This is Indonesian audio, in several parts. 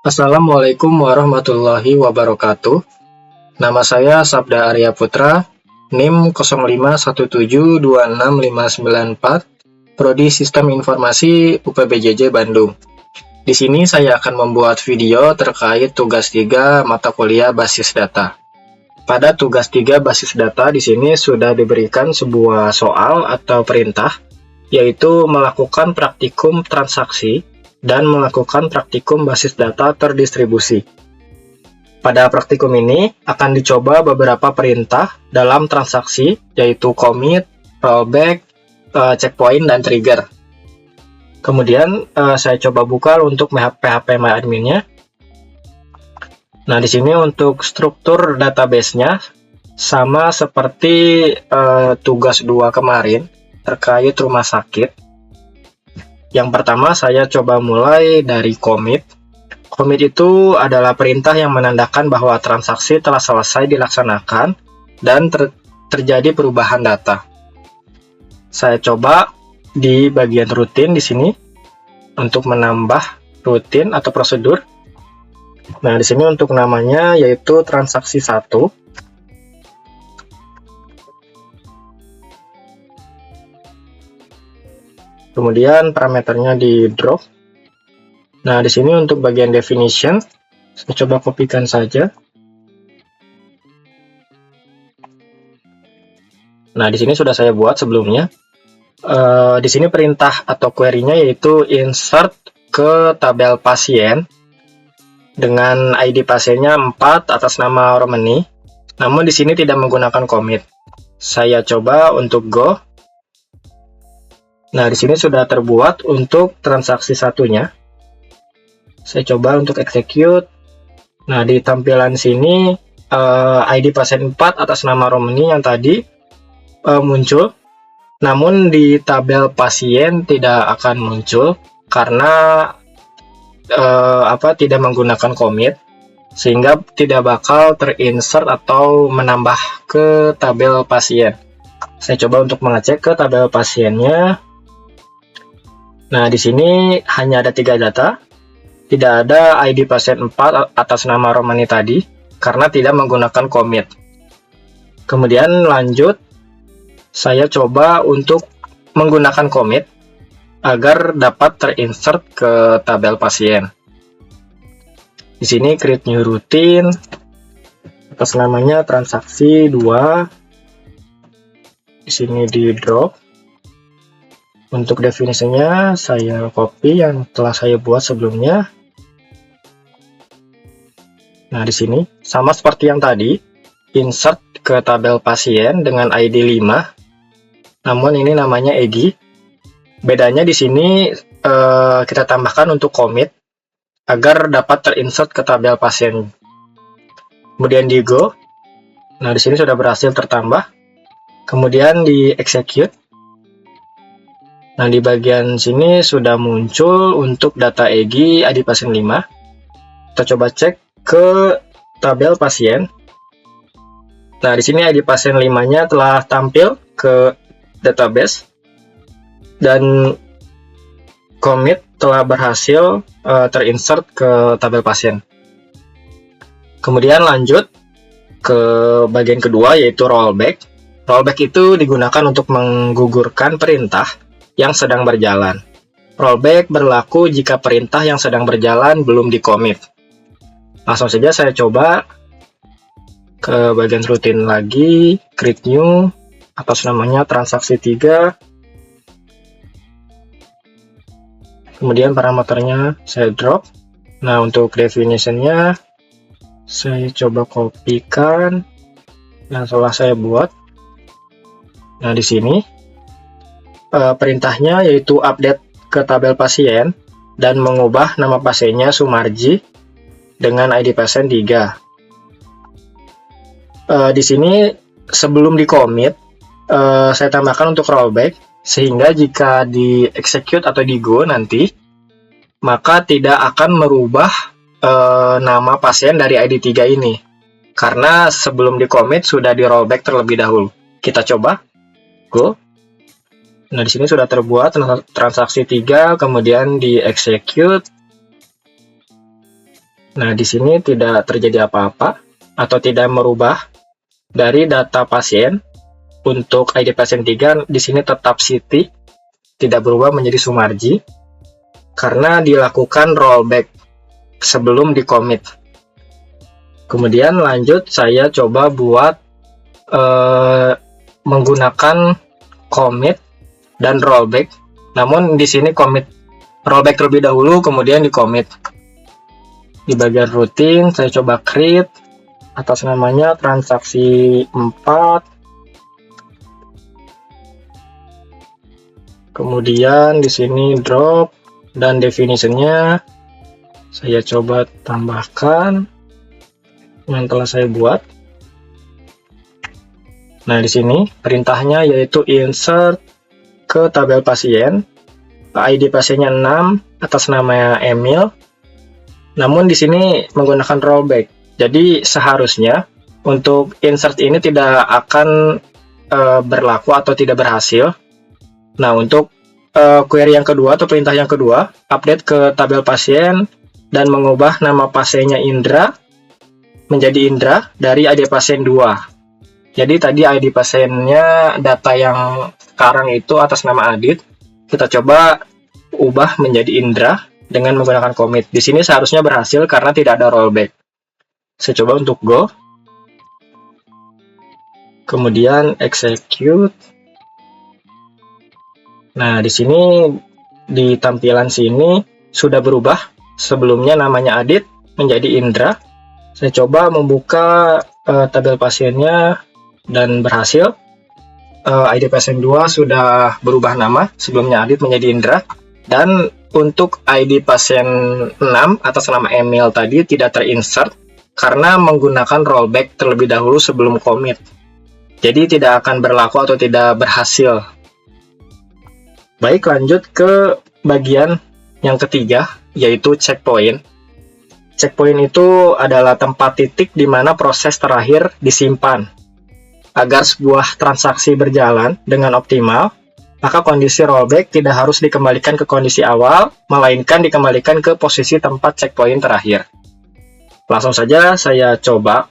Assalamualaikum warahmatullahi wabarakatuh. Nama saya Sabda Arya Putra, NIM 0517265994, Prodi Sistem Informasi UPBJJ Bandung. Di sini saya akan membuat video terkait tugas 3 mata kuliah basis data. Pada tugas 3 basis data di sini sudah diberikan sebuah soal atau perintah, yaitu melakukan praktikum transaksi dan melakukan praktikum basis data terdistribusi. Pada praktikum ini akan dicoba beberapa perintah dalam transaksi, yaitu commit, rollback, checkpoint, dan trigger. Kemudian saya coba buka untuk PHP MyAdmin-nya. Nah, di sini untuk struktur database-nya sama seperti tugas 2 kemarin terkait rumah sakit. Yang pertama saya coba mulai dari commit. Commit itu adalah perintah yang menandakan bahwa transaksi telah selesai dilaksanakan dan terjadi perubahan data. Saya coba di bagian rutin di sini untuk menambah rutin atau prosedur. Nah, di sini untuk namanya yaitu transaksi 1. Kemudian parameternya di drop. Nah, di sini untuk bagian definition, saya coba kopikan saja. Nah, di sini sudah saya buat sebelumnya. Di sini perintah atau query-nya yaitu insert ke tabel pasien dengan ID pasiennya 4 atas nama Romani. Namun di sini tidak menggunakan commit. Saya coba untuk go. Nah, di sini sudah terbuat untuk transaksi satunya. Saya coba untuk execute. Nah, di tampilan sini ID pasien 4 atas nama Romani yang tadi muncul. Namun di tabel pasien tidak akan muncul karena tidak menggunakan commit, sehingga tidak bakal terinsert atau menambah ke tabel pasien. Saya coba untuk mengecek ke tabel pasiennya. Nah, di sini hanya ada 3 data. Tidak ada ID pasien 4 atas nama Romani tadi karena tidak menggunakan commit. Kemudian lanjut, saya coba untuk menggunakan commit agar dapat terinsert ke tabel pasien. Di sini create new routine, atas namanya transaksi 2. Di sini di drop. Untuk definisinya saya copy yang telah saya buat sebelumnya. Nah, di sini sama seperti yang tadi, insert ke tabel pasien dengan ID 5. Namun ini namanya EGI. Bedanya di sini kita tambahkan untuk commit agar dapat terinsert ke tabel pasien. Kemudian di go. Nah, di sini sudah berhasil tertambah. Kemudian di execute. Nah, di bagian sini sudah muncul untuk data EGI ID pasien 5. Kita coba cek ke tabel pasien. Nah, di sini ID pasien 5-nya telah tampil ke database. Dan commit telah berhasil terinsert ke tabel pasien. Kemudian lanjut ke bagian kedua yaitu rollback. Rollback itu digunakan untuk menggugurkan perintah yang sedang berjalan. Rollback berlaku jika perintah yang sedang berjalan belum di-commit. Langsung saja saya coba ke bagian rutin lagi, create new, atas namanya transaksi 3. Kemudian parameternya saya drop. Nah, untuk definition-nya saya coba kopikan yang telah saya buat. Nah, di sini perintahnya yaitu update ke tabel pasien dan mengubah nama pasiennya Sumarji dengan ID pasien 3. Di sini sebelum di-commit saya tambahkan untuk rollback, sehingga jika di execute atau di go nanti, maka tidak akan merubah nama pasien dari ID 3 ini. Karena sebelum di commit sudah di rollback terlebih dahulu. Kita coba, go. Nah, di sini sudah terbuat transaksi 3, kemudian di execute. Nah, di sini tidak terjadi apa-apa atau tidak merubah dari data pasien. Untuk ID pasien 3 di sini tetap Siti, tidak berubah menjadi Sumarji karena dilakukan rollback sebelum di commit. Kemudian lanjut saya coba buat menggunakan commit dan rollback. Namun di sini commit rollback terlebih dahulu, kemudian di commit. Di bagian rutin saya coba create, atas namanya transaksi 4. Kemudian di sini drop dan definitionnya saya coba tambahkan yang telah saya buat. Nah, di sini perintahnya yaitu insert ke tabel pasien. ID pasiennya 6 atas nama Emil. Namun di sini menggunakan rollback. Jadi seharusnya untuk insert ini tidak akan berlaku atau tidak berhasil. Nah, untuk query yang kedua atau perintah yang kedua, update ke tabel pasien dan mengubah nama pasiennya Indra menjadi Indra dari ID pasien 2. Jadi tadi ID pasiennya data yang sekarang itu atas nama Adit, kita coba ubah menjadi Indra dengan menggunakan commit. Di sini seharusnya berhasil karena tidak ada rollback. Saya coba untuk go. Kemudian execute. Nah, di sini di tampilan sini sudah berubah. Sebelumnya namanya Adit menjadi Indra. Saya coba membuka tabel pasiennya dan berhasil. ID pasien 2 sudah berubah nama, sebelumnya Adit menjadi Indra. Dan untuk ID pasien 6 atas nama Emil tadi tidak terinsert karena menggunakan rollback terlebih dahulu sebelum commit. Jadi tidak akan berlaku atau tidak berhasil. Baik, lanjut ke bagian yang ketiga, yaitu checkpoint. Checkpoint itu adalah tempat titik di mana proses terakhir disimpan. Agar sebuah transaksi berjalan dengan optimal, maka kondisi rollback tidak harus dikembalikan ke kondisi awal, melainkan dikembalikan ke posisi tempat checkpoint terakhir. Langsung saja saya coba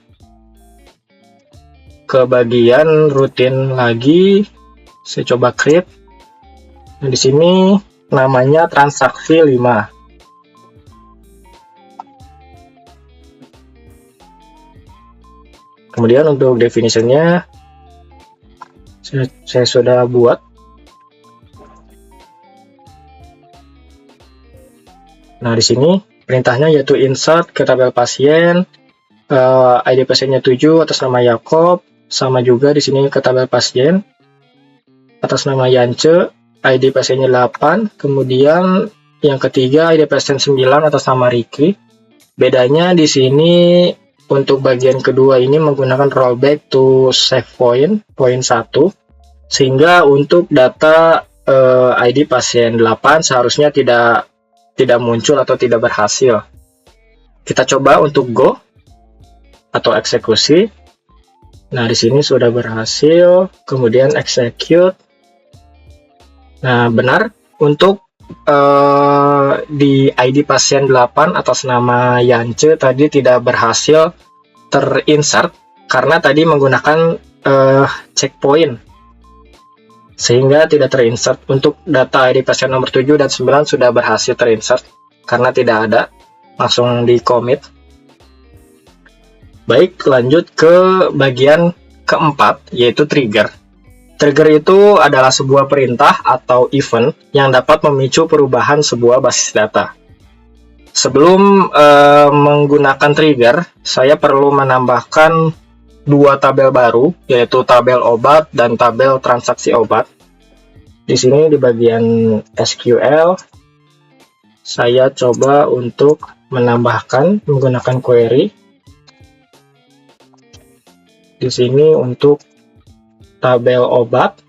ke bagian rutin lagi. Saya coba create. Nah, di sini namanya transaksi 5. Kemudian untuk definitionnya saya sudah buat. Nah, di sini perintahnya yaitu insert ke tabel pasien, ID pasiennya 7 atas nama Yakob, sama juga di sini ke tabel pasien atas nama Yance, ID pasiennya 8, kemudian yang ketiga ID pasien 9 atas nama Ricky. Bedanya di sini untuk bagian kedua ini menggunakan rollback to save point 1, sehingga untuk data ID pasien 8 seharusnya tidak muncul atau tidak berhasil. Kita coba untuk go atau eksekusi. Nah, di sini sudah berhasil, kemudian execute. Nah, benar untuk di ID pasien 8 atas nama Yance tadi tidak berhasil terinsert karena tadi menggunakan checkpoint sehingga tidak terinsert. Untuk data ID pasien nomor 7 dan 9 sudah berhasil terinsert karena tidak ada, langsung di commit. Baik, lanjut ke bagian keempat, yaitu trigger. Trigger itu adalah sebuah perintah atau event yang dapat memicu perubahan sebuah basis data. Sebelum menggunakan trigger, saya perlu menambahkan dua tabel baru, yaitu tabel obat dan tabel transaksi obat. Di sini di bagian SQL, saya coba untuk menambahkan menggunakan query. Di sini untuk tabel obat,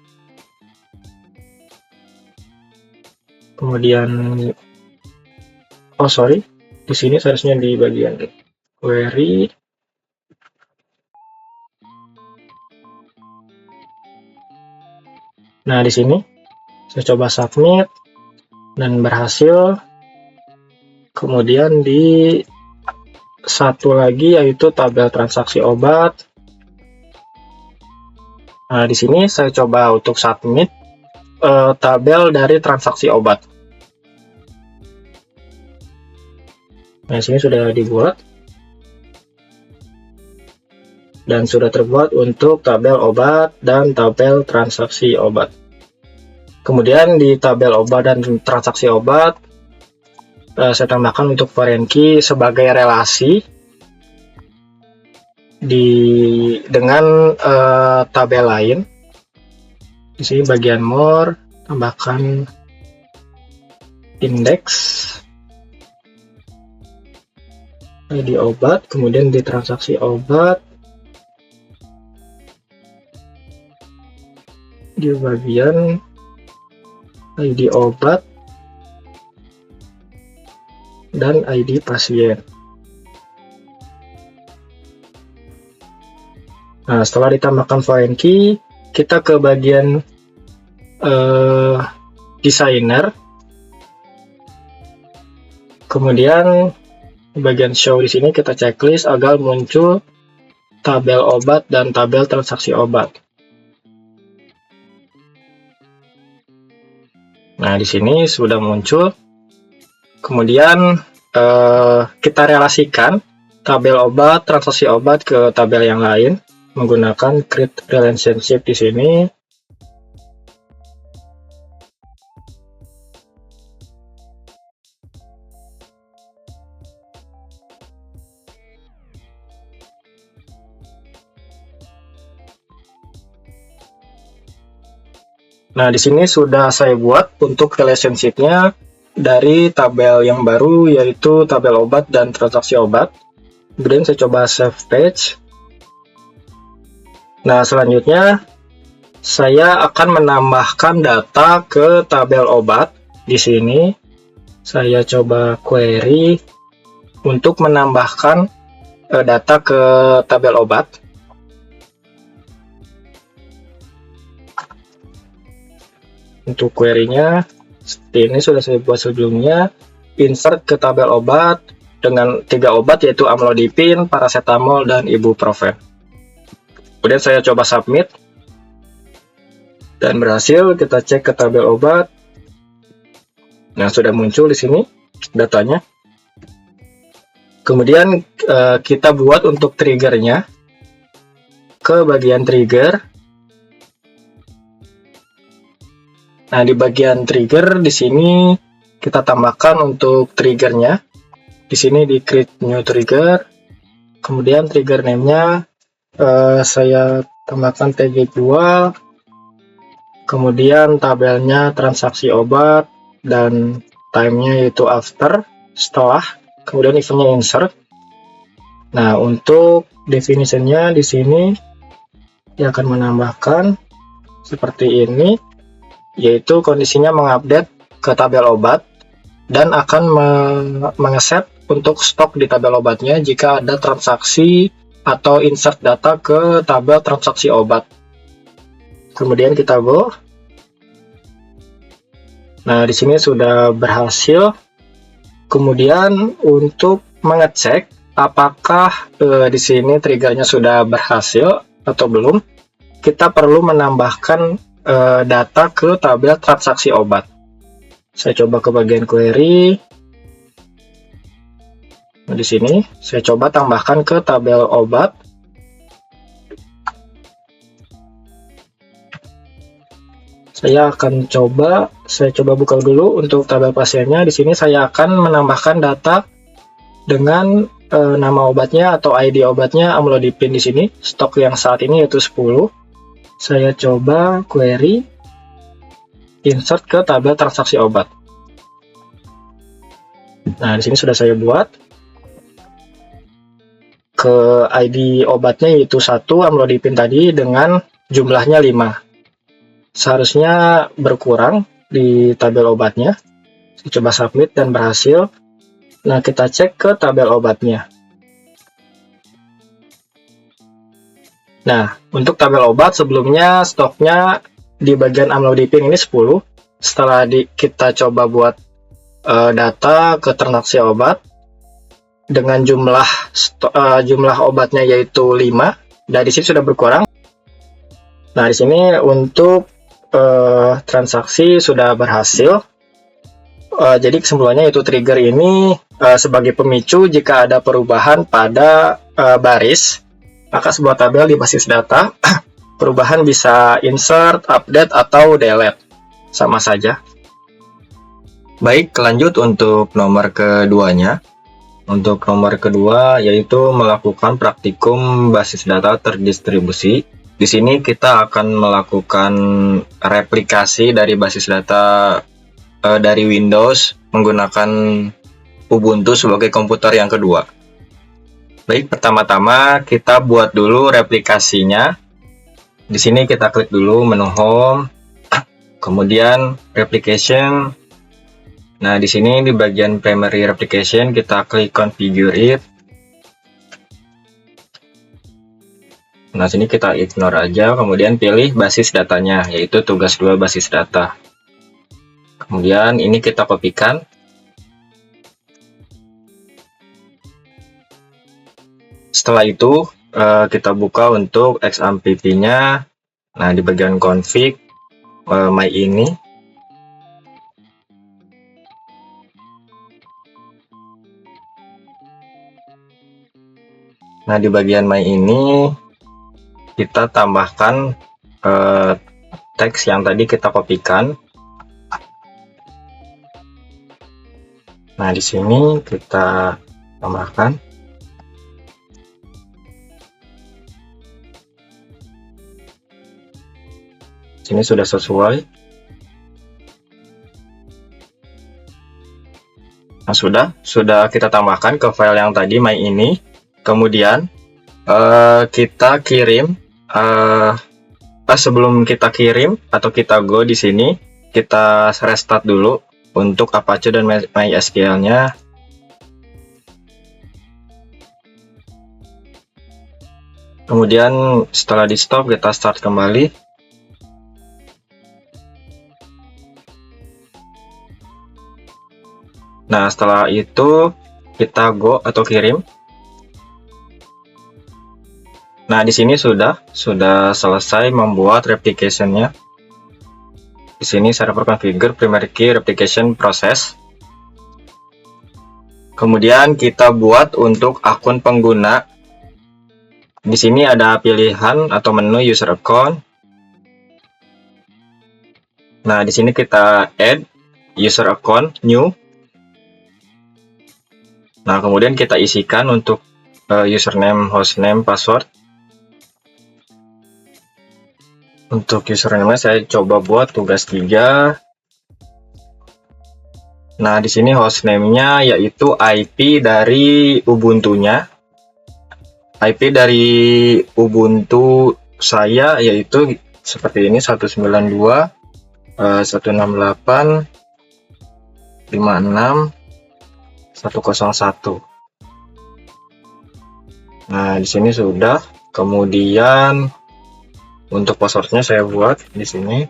kemudian di sini seharusnya di bagian query. Nah, di sini saya coba submit dan berhasil. Kemudian di satu lagi yaitu tabel transaksi obat. Nah, di sini saya coba untuk submit tabel dari transaksi obat. Nah, sini sudah dibuat dan sudah terbuat untuk tabel obat dan tabel transaksi obat. Kemudian di tabel obat dan transaksi obat, saya tambahkan untuk foreign key sebagai relasi dengan tabel lain. Di sini bagian more, tambahkan index ID obat, kemudian di transaksi obat di bagian ID obat dan ID pasien. Nah, setelah ditambahkan foreign key, kita ke bagian designer. Kemudian bagian show di sini kita checklist agar muncul tabel obat dan tabel transaksi obat. Nah, di sini sudah muncul. Kemudian kita relasikan tabel obat, transaksi obat ke tabel yang lain menggunakan create relationship di sini. Nah, di sini sudah saya buat untuk relationship-nya dari tabel yang baru, yaitu tabel obat dan transaksi obat. Kemudian saya coba save page. Nah, selanjutnya saya akan menambahkan data ke tabel obat. Di sini saya coba query untuk menambahkan data ke tabel obat. Untuk query-nya seperti ini sudah saya buat sebelumnya. Insert ke tabel obat dengan 3 obat, yaitu amlodipin, paracetamol, dan ibuprofen. Kemudian saya coba submit dan berhasil. Kita cek ke tabel obat. Nah, sudah muncul di sini datanya. Kemudian kita buat untuk triggernya ke bagian trigger. Nah, di bagian trigger di sini kita tambahkan untuk triggernya. Di sini di create new trigger. Kemudian trigger name-nya saya tambahkan tg2. Kemudian tabelnya transaksi obat dan time-nya yaitu after, setelah. Kemudian event-nya insert. Nah, untuk definition-nya di sini dia akan menambahkan seperti ini, yaitu kondisinya mengupdate ke tabel obat dan akan mengeset untuk stok di tabel obatnya jika ada transaksi atau insert data ke tabel transaksi obat. Kemudian kita go. Nah, di sini sudah berhasil. Kemudian untuk mengecek apakah di sini triggernya sudah berhasil atau belum, kita perlu menambahkan data ke tabel transaksi obat. Saya coba ke bagian query. Nah, di sini saya coba tambahkan ke tabel obat. Saya coba buka dulu untuk tabel pasiennya. Di sini saya akan menambahkan data dengan nama obatnya atau ID obatnya amlodipin di sini. Stok yang saat ini yaitu 10. Saya coba query insert ke tabel transaksi obat. Nah, di sini sudah saya buat. Ke ID obatnya yaitu 1 amlodipin tadi dengan jumlahnya 5. Seharusnya berkurang di tabel obatnya. Saya coba submit dan berhasil. Nah, kita cek ke tabel obatnya. Nah, untuk tabel obat sebelumnya stoknya di bagian amlodipin ini 10. Setelah kita coba buat data ke transaksi obat, dengan jumlah obatnya yaitu 5. Dan di sini sudah berkurang. Nah, di sini untuk transaksi sudah berhasil. Jadi kesimpulannya itu trigger ini sebagai pemicu jika ada perubahan pada baris, maka sebuah tabel di basis data perubahan bisa insert, update, atau delete. Sama saja. Baik, lanjut untuk nomor keduanya. Untuk nomor kedua yaitu melakukan praktikum basis data terdistribusi. Di sini kita akan melakukan replikasi dari basis data dari Windows menggunakan Ubuntu sebagai komputer yang kedua. Baik, pertama-tama kita buat dulu replikasinya. Di sini kita klik dulu menu Home, kemudian Replication. Nah, di sini di bagian Primary Replication kita klik Configure it. Nah, sini kita ignore aja, kemudian pilih basis datanya, yaitu tugas 2 basis data. Kemudian ini kita kopikan. Setelah itu kita buka untuk XAMPP-nya. Nah, di bagian config my ini. Nah, di bagian my ini kita tambahkan teks yang tadi kita kopikan. Nah, di sini kita tambahkan. Sini sudah sesuai. Nah, sudah kita tambahkan ke file yang tadi my ini. Kemudian kita kirim. Sebelum kita kirim atau kita go di sini, kita restart dulu untuk Apache dan MySQL-nya. Kemudian setelah di stop, kita start kembali. Nah, setelah itu kita go atau kirim. Nah, di sini sudah selesai membuat replication-nya. Di sini server configure primary key replication process. Kemudian kita buat untuk akun pengguna. Di sini ada pilihan atau menu user account. Nah, di sini kita add user account new. Nah, kemudian kita isikan untuk username, hostname, password. Untuk username saya coba buat tugas 3. Nah, di sini hostname-nya yaitu IP dari Ubuntu-nya. IP dari Ubuntu saya yaitu seperti ini 192 168 56 101. Nah, di sini sudah. Kemudian untuk passwordnya saya buat di sini.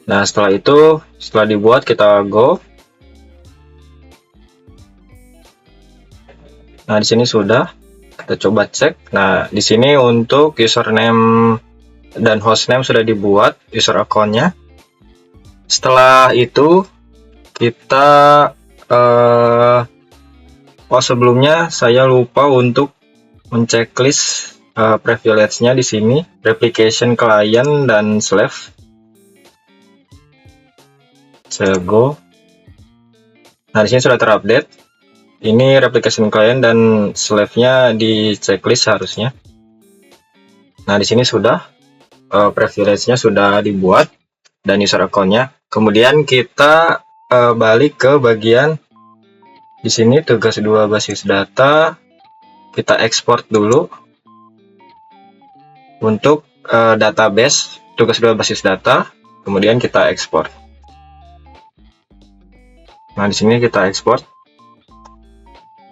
Nah, setelah itu, setelah dibuat kita go. Nah, di sini sudah. Kita coba cek. Nah, di sini untuk username dan hostname sudah dibuat, user account-nya. Setelah itu kita sebelumnya saya lupa untuk menceklis privilege-nya di sini, replication client dan slave. Saya go. Nah, di sini sudah terupdate. Ini replication client dan slave-nya di checklist harusnya. Nah, di sini sudah privilege-nya sudah dibuat dan user account-nya. Kemudian kita balik ke bagian di sini tugas 2 basis data. Kita ekspor dulu untuk database tugas 2 basis data. Kemudian kita ekspor. Nah, di sini kita ekspor.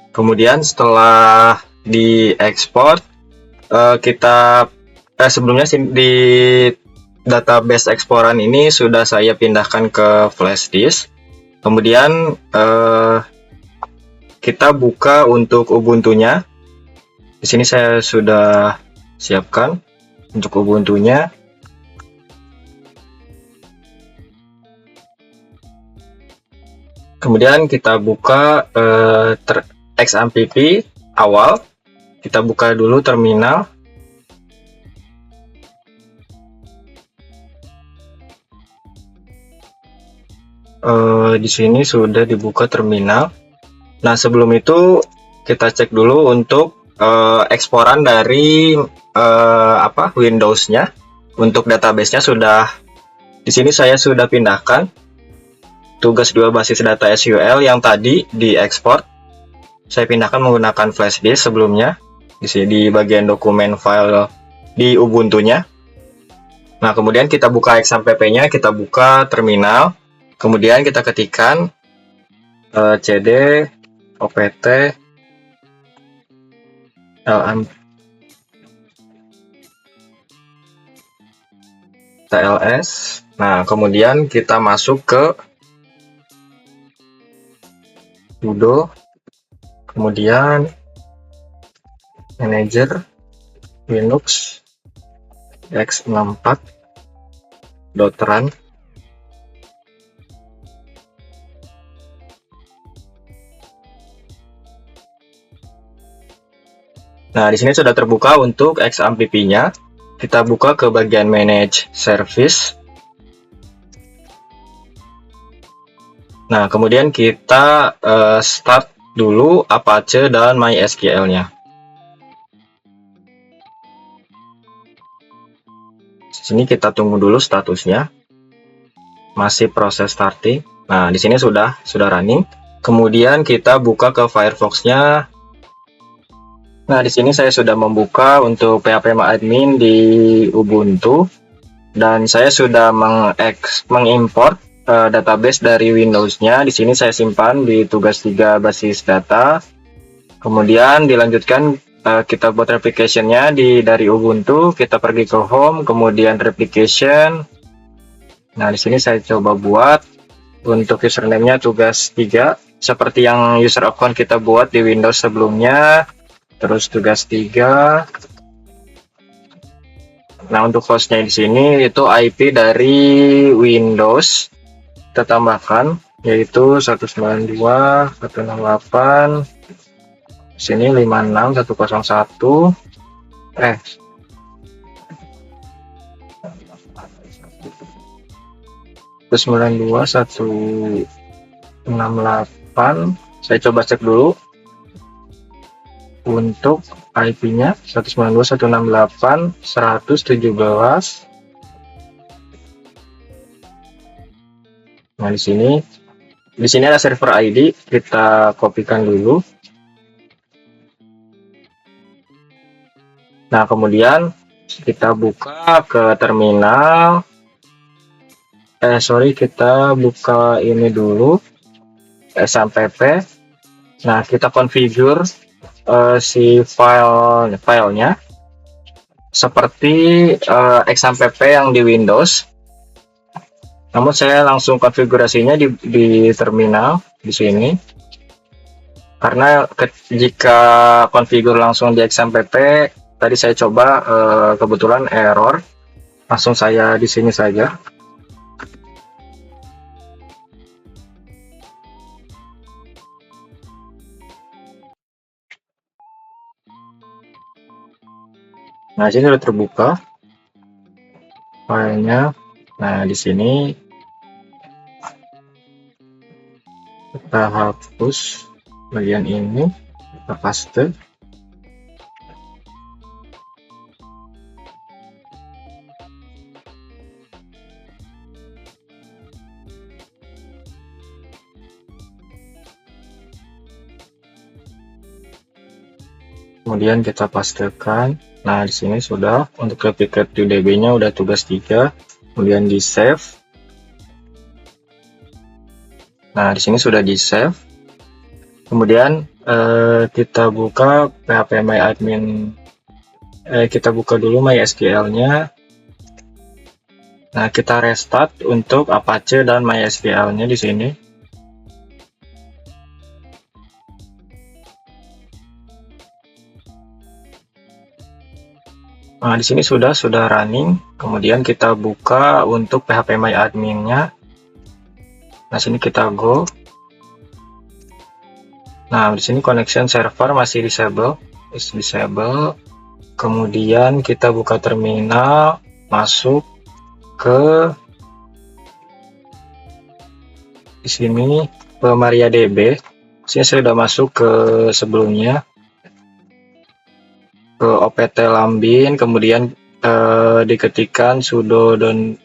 Kemudian setelah diekspor, sebelumnya di database Explorer ini sudah saya pindahkan ke flash disk. Kemudian kita buka untuk Ubuntu-nya. Di sini saya sudah siapkan untuk Ubuntu-nya. Kemudian kita buka XAMPP awal. Kita buka dulu terminal. Di sini sudah dibuka terminal. Nah, sebelum itu kita cek dulu untuk eksporan dari Windows-nya. Untuk database-nya sudah di sini saya sudah pindahkan tugas 2 basis data SQL yang tadi diekspor. Saya pindahkan menggunakan flash disk sebelumnya di sini di bagian dokumen file di Ubuntu-nya. Nah, kemudian kita buka XAMPP-nya, kita buka terminal. Kemudian kita ketikkan cd opt tls. Nah, kemudian kita masuk ke sudo, kemudian manager linux x64.run. Nah, di sini sudah terbuka untuk XAMPP-nya. Kita buka ke bagian Manage Service. Nah, kemudian kita start dulu Apache dan MySQL-nya. Di sini kita tunggu dulu statusnya. Masih proses starting. Nah, di sini sudah running. Kemudian kita buka ke Firefox-nya. Nah, di sini saya sudah membuka untuk phpMyAdmin di Ubuntu, dan saya sudah mengimport database dari Windows-nya. Di sini saya simpan di tugas 3 basis data. Kemudian dilanjutkan kita buat replication-nya dari Ubuntu. Kita pergi ke Home, kemudian Replication. Nah, di sini saya coba buat untuk username-nya tugas 3, seperti yang user account kita buat di Windows sebelumnya. Terus tugas 3. Nah, untuk hostnya di sini itu IP dari Windows kita tambahkan, yaitu 192.168. Sini 56101. 192.168. Saya coba cek dulu. Untuk IP-nya 192.168.117. Nah, di sini ada server ID, kita kopikan dulu. Nah, kemudian kita buka ke terminal. Kita buka ini dulu, XAMPP. Nah, kita configure si filenya seperti XAMPP yang di Windows. Namun saya langsung konfigurasinya di terminal di sini. Karena jika konfigur langsung di XAMPP, tadi saya coba kebetulan error. Langsung saya di sini saja. Nah, ini sudah terbuka filenya. Nah, di sini kita hapus bagian ini, kita paste. Kemudian kita pastekan. Nah, di sini sudah untuk replicate to DB-nya udah tugas 3. Kemudian di save. Nah, di sini sudah di save. Kemudian kita buka phpMyAdmin Kita buka dulu MySQL-nya. Nah, kita restart untuk Apache dan MySQL-nya di sini. Nah, di sini sudah running. Kemudian kita buka untuk phpMyAdmin-nya. Nah, sini kita go. Nah, di sini connection server masih disable. Kemudian kita buka terminal, masuk ke di sini ke MariaDB. Saya sudah masuk ke sebelumnya ke opt lambin, kemudian diketikkan sudo /mysql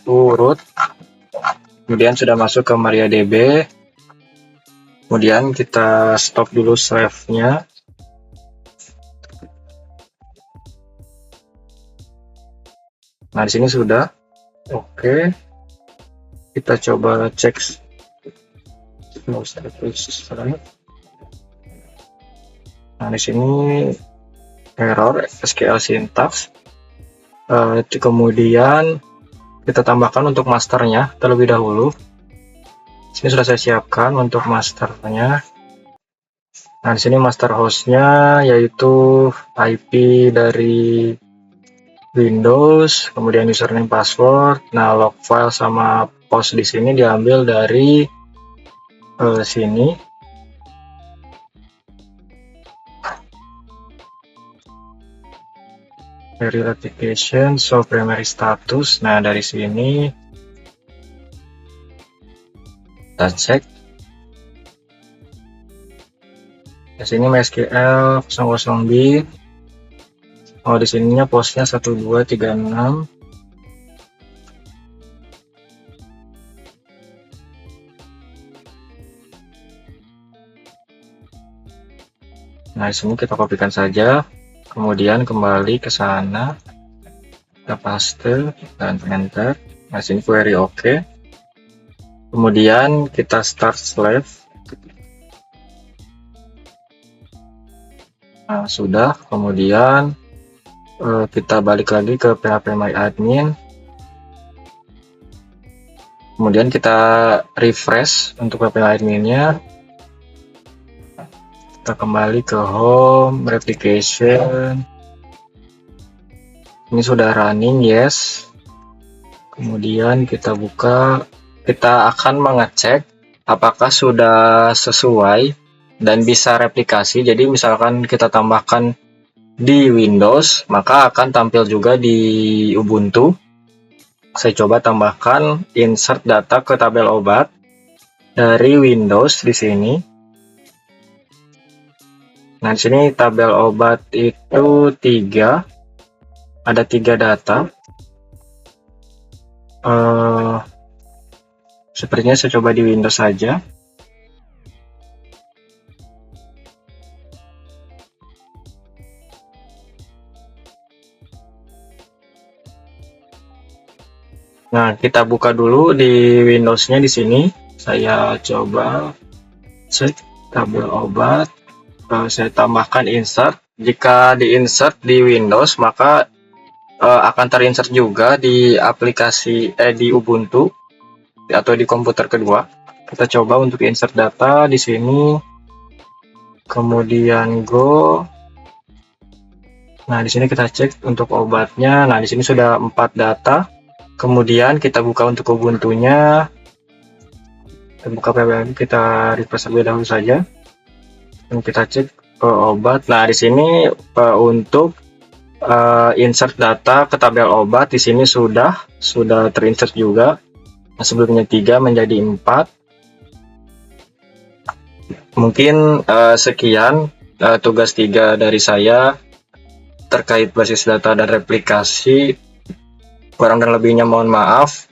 -u root, kemudian sudah masuk ke MariaDB. Kemudian kita stop dulu slave-nya. Nah, di sini sudah oke. Kita coba cek. Nah, di sini error SQL syntax. Kemudian kita tambahkan untuk masternya terlebih dahulu. Sini sudah saya siapkan untuk masternya. Nah, di sini master hostnya yaitu IP dari Windows, kemudian username, password. Nah, log file sama post di sini diambil dari sini. Dari application, show primary status. Nah, dari sini kita cek. Di sini MySQL 00B. Oh, di sininya postnya 1236. Nah, di sini kita kopikan saja. Kemudian kembali ke sana, kita paste dan enter. Nah, sini query oke. Kemudian kita start slave. Nah, sudah. Kemudian kita balik lagi ke phpMyAdmin. Kemudian kita refresh untuk phpMyAdmin-nya. Kita kembali ke home, replication. Ini sudah running, yes. Kemudian kita buka, kita akan mengecek apakah sudah sesuai dan bisa replikasi. Jadi misalkan kita tambahkan di Windows, maka akan tampil juga di Ubuntu. Saya coba tambahkan insert data ke tabel obat dari Windows di sini. Nah, di sini tabel obat itu 3. Ada 3 data. Sepertinya saya coba di Windows saja. Nah, kita buka dulu di Windows-nya di sini. Saya coba cek tabel obat. Saya tambahkan insert. Jika di insert di Windows, maka akan terinsert juga di aplikasi di Ubuntu atau di komputer kedua. Kita coba untuk insert data di sini. Kemudian go. Nah, di sini kita cek untuk obatnya. Nah, di sini sudah 4 data. Kemudian kita buka untuk Ubuntu-nya. Kita buka PWM, kita refresh terlebih dahulu saja. Dan kita cek obat. Nah, di sini untuk insert data ke tabel obat di sini sudah terinsert juga. Nah, sebelumnya 3 menjadi 4. Mungkin sekian tugas 3 dari saya terkait basis data dan replikasi. Kurang dan lebihnya mohon maaf.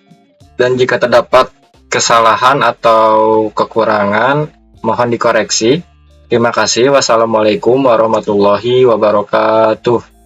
Dan jika terdapat kesalahan atau kekurangan, mohon dikoreksi. Terima kasih. Wassalamualaikum warahmatullahi wabarakatuh.